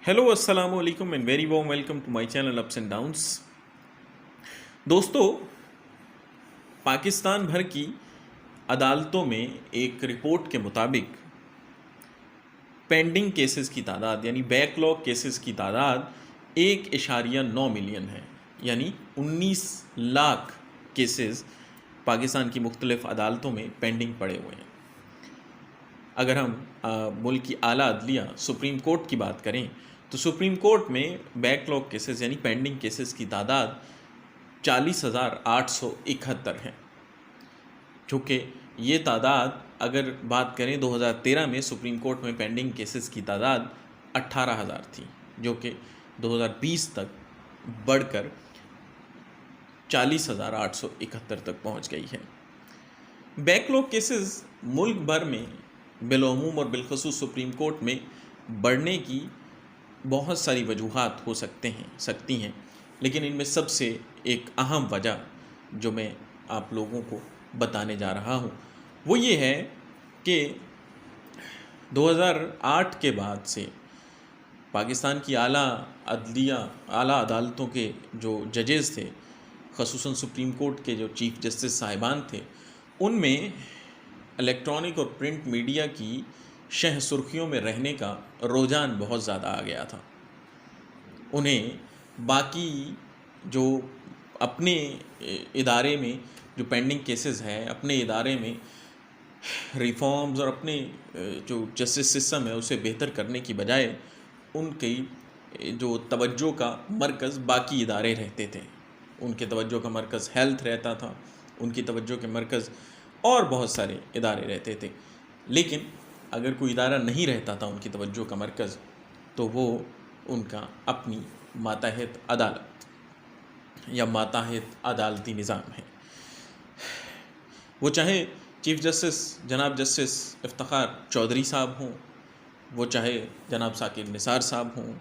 Hello अस्सलाम वालेकुम and very warm welcome to my channel ups and downs. दोस्तों, पाकिस्तान भर की अदालतों में एक रिपोर्ट के मुताबिक पेंडिंग केसेस की तादाद यानी बैकलॉग केसेस की तादाद 1.9 मिलियन है। यानी 19 लाख केसेस पाकिस्तान की मुख्तलिफ अदालतों में पेंडिंग पड़े हुए हैं। अगर हम मुल्क की आला अदलिया सुप्रीम कोर्ट की बात करें तो सुप्रीम कोर्ट में बैकलॉग केसेस यानी पेंडिंग केसेस की तादाद 40,871 है। चूँकि ये तादाद अगर बात करें 2013 में सुप्रीम कोर्ट में पेंडिंग केसेस की तादाद 18,000 थी, जो कि 2020 तक बढ़कर 40,871 तक पहुंच गई है। बैकलॉग केसेस मुल्क भर में बिलअमूम और बिलखसूस सुप्रीम कोर्ट में बढ़ने की बहुत सारी वजूहात हो सकती हैं, लेकिन इनमें सबसे एक अहम वजह जो मैं आप लोगों को बताने जा रहा हूँ वो ये है कि 2008 के बाद से पाकिस्तान की आला अदालतों के जो जजेस थे, ख़ुसूसन सुप्रीम कोर्ट के जो चीफ जस्टिस साहिबान थे, उनमें इलेक्ट्रॉनिक और प्रिंट मीडिया की शह सुर्खियों में रहने का रुझान बहुत ज़्यादा आ गया था। उन्हें बाकी जो अपने इदारे में जो पेंडिंग केसेस हैं, अपने इदारे में रिफॉर्म्स और अपने जो जस्टिस सिस्टम है उसे बेहतर करने की बजाय उनकी जो तवज्जो का मरकज़ बाकी इदारे रहते थे। उनके तवज्जो का मरकज़ हेल्थ रहता था, उनकी तवज्जो के मरकज़ और बहुत सारे इदारे रहते थे। लेकिन अगर कोई इदारा नहीं रहता था उनकी तवज्जो का मरकज़, तो वो उनका अपनी मातहत अदालत या मातहत अदालती निज़ाम है। वो चाहे चीफ जस्टिस जनाब जस्टिस इफ्तिखार चौधरी साहब हों, वो चाहे जनाब साकिब निसार साहब हों,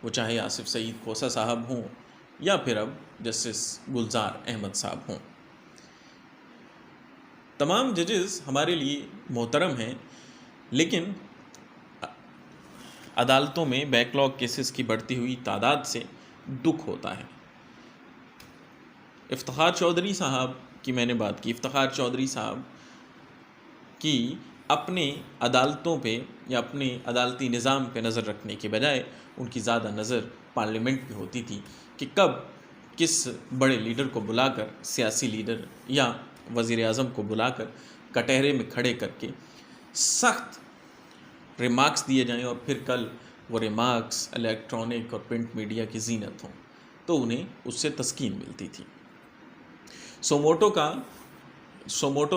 वो चाहे आसिफ सईद खोसा साहब हों, या फिर अब जस्टिस गुलजार अहमद साहब हों। तमाम जजेस हमारे लिए मोहतरम हैं, लेकिन अदालतों में बैकलॉग केसेस की बढ़ती हुई तादाद से दुख होता है। इफ्तिखार चौधरी साहब की मैंने बात की। इफ्तिखार चौधरी साहब की अपने अदालतों पे या अपने अदालती निज़ाम पे नज़र रखने के बजाय उनकी ज़्यादा नज़र पार्लियामेंट पे होती थी कि कब किस बड़े लीडर को बुलाकर, सियासी लीडर या वज़ीर आज़म को बुलाकर कटहरे में खड़े करके सख्त रिमार्क्स दिए जाएं और फिर कल वो रिमार्क्स इलेक्ट्रॉनिक और प्रिंट मीडिया की जीनत हों, तो उन्हें उससे तस्कीन मिलती थी। सोमोटो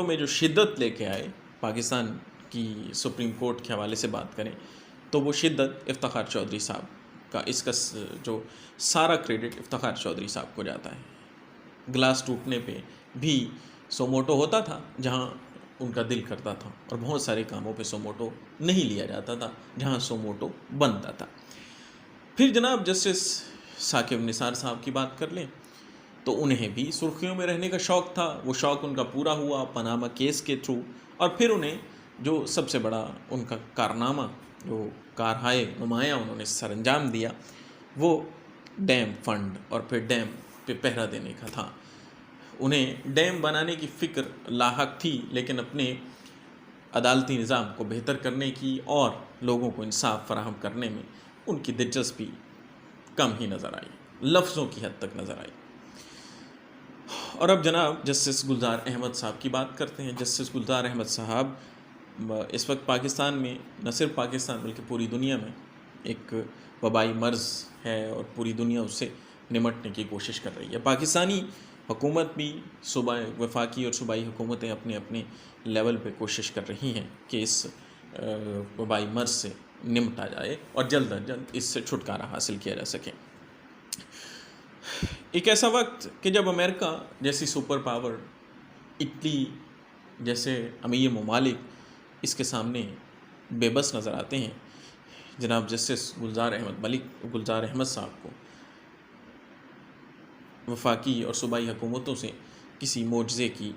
में जो शिद्दत लेके आए पाकिस्तान की सुप्रीम कोर्ट के हवाले से बात करें तो वो शिद्दत इफ्तिखार चौधरी साहब का, इसका जो सारा क्रेडिट इफ्तिखार चौधरी साहब को जाता है। गिलास टूटने पे भी सोमोटो होता था जहाँ उनका दिल करता था, और बहुत सारे कामों पे सोमोटो नहीं लिया जाता था जहाँ सोमोटो बनता था। फिर जनाब जस्टिस साकिब निसार साहब की बात कर लें तो उन्हें भी सुर्खियों में रहने का शौक़ था। वो शौक़ उनका पूरा हुआ पनामा केस के थ्रू, और फिर उन्हें जो सबसे बड़ा उनका कारनामा, जो कारहाय नुमाया उन्होंने सरअंजाम दिया, वो डैम फंड और फिर डैम पे पहरा देने का था। उन्हें डैम बनाने की फ़िक्र लाहक थी, लेकिन अपने अदालती निज़ाम को बेहतर करने की और लोगों को इंसाफ फराहम करने में उनकी दिलचस्पी कम ही नज़र आई, लफ्ज़ों की हद तक नज़र आई। और अब जनाब जस्टिस गुलजार अहमद साहब की बात करते हैं। जस्टिस गुलजार अहमद साहब इस वक्त पाकिस्तान में, न सिर्फ पाकिस्तान बल्कि पूरी दुनिया में एक वबाई मर्ज़ है और पूरी दुनिया उससे निमटने की कोशिश कर रही है। पाकिस्तानी हुकूमत भी, सूबाई वफाकी और सूबाई हुकूमतें अपने अपने लेवल पे कोशिश कर रही हैं कि इस वबाई मर्ज़ से निमटा जाए और जल्द अज जल्द इससे छुटकारा हासिल किया जा सके। एक ऐसा वक्त कि जब अमेरिका जैसी सुपर पावर, इटली जैसे अमीर ममालिक इसके सामने बेबस नज़र आते हैं, जनाब जस्टिस गुलजार अहमद साहब को वफाकी और सूबाई हुकूमतों से किसी मोजज़े की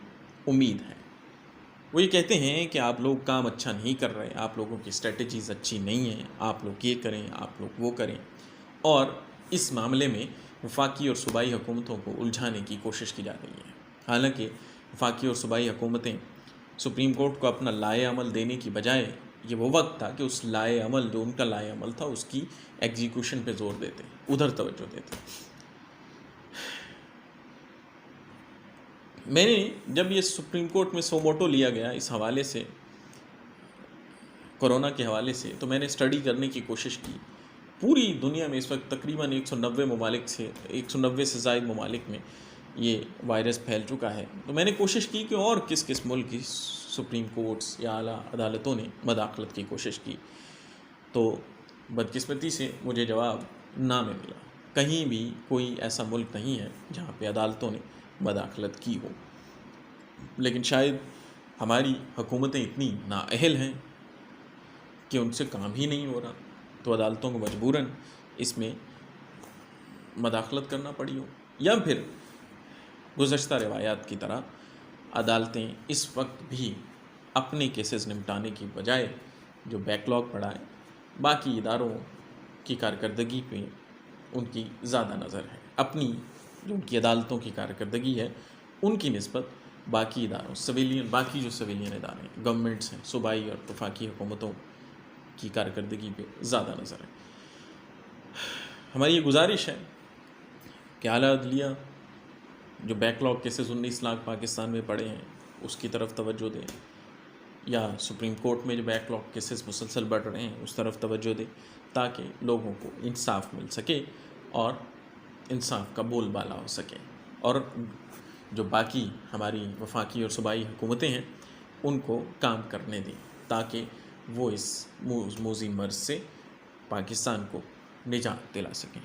उम्मीद है। وہ یہ کہتے ہیں کہ آپ لوگ کام اچھا نہیں کر رہے، آپ لوگوں کی اسٹریٹجیز اچھی نہیں ہیں، آپ لوگ یہ کریں، آپ لوگ وہ کریں، اور اس معاملے میں وفاقی اور صوبائی حکومتوں کو الجھانے کی کوشش کی جا رہی ہے۔ حالانکہ وفاقی اور صوبائی حکومتیں سپریم کورٹ کو اپنا لائے عمل دینے کی بجائے یہ وہ وقت تھا کہ اس لائے عمل جو ان کا لائے عمل تھا اس کی ایگزیکیوشن پہ زور دیتے، ادھر توجہ دیتے۔ میں نے جب یہ سپریم کورٹ میں سو موٹو لیا گیا اس حوالے سے، کورونا کے حوالے سے، تو میں نے اسٹڈی کرنے کی کوشش کی۔ پوری دنیا میں اس وقت تقریباً 190 ممالک سے 190 سے زائد ممالک میں یہ وائرس پھیل چکا ہے۔ تو میں نے کوشش کی کہ اور کس کس ملک کی سپریم کورٹس یا اعلیٰ عدالتوں نے مداخلت کی کوشش کی، تو بدقسمتی سے مجھے جواب نہ میں ملا۔ کہیں بھی کوئی ایسا ملک نہیں ہے جہاں پہ عدالتوں نے مداخلت کی ہو، لیکن شاید ہماری حکومتیں اتنی نااہل ہیں کہ ان سے کام ہی نہیں ہو رہا، تو عدالتوں کو مجبوراً اس میں مداخلت کرنا پڑی ہو، یا پھر گزشتہ روایات کی طرح عدالتیں اس وقت بھی اپنے کیسز نمٹانے کی بجائے جو بیک لاگ پڑا ہے باقی اداروں کی کارکردگی پہ ان کی زیادہ نظر ہے، اپنی جو ان کی عدالتوں کی کارکردگی ہے ان کی نسبت باقی اداروں باقی جو سویلین ادارے ہیں، گورنمنٹس ہیں، صوبائی اور وفاقی حکومتوں کی کارکردگی پہ زیادہ نظر ہے۔ ہماری یہ گزارش ہے کہ اعلیٰ عدلیہ جو back log cases 19 lakh Pakistan میں پڑے ہیں اس کی طرف توجہ دے، یا سپریم کورٹ میں جو بیک لاگ کیسز مسلسل بڑھ رہے ہیں اس طرف توجہ دے، تاکہ لوگوں کو انصاف مل سکے اور انصاف کا بول بالا ہو سکے، اور جو باقی ہماری وفاقی اور صوبائی حکومتیں ہیں ان کو کام کرنے دیں، تاکہ وہ اس موذی مرض سے پاکستان کو نجات دلا سکیں۔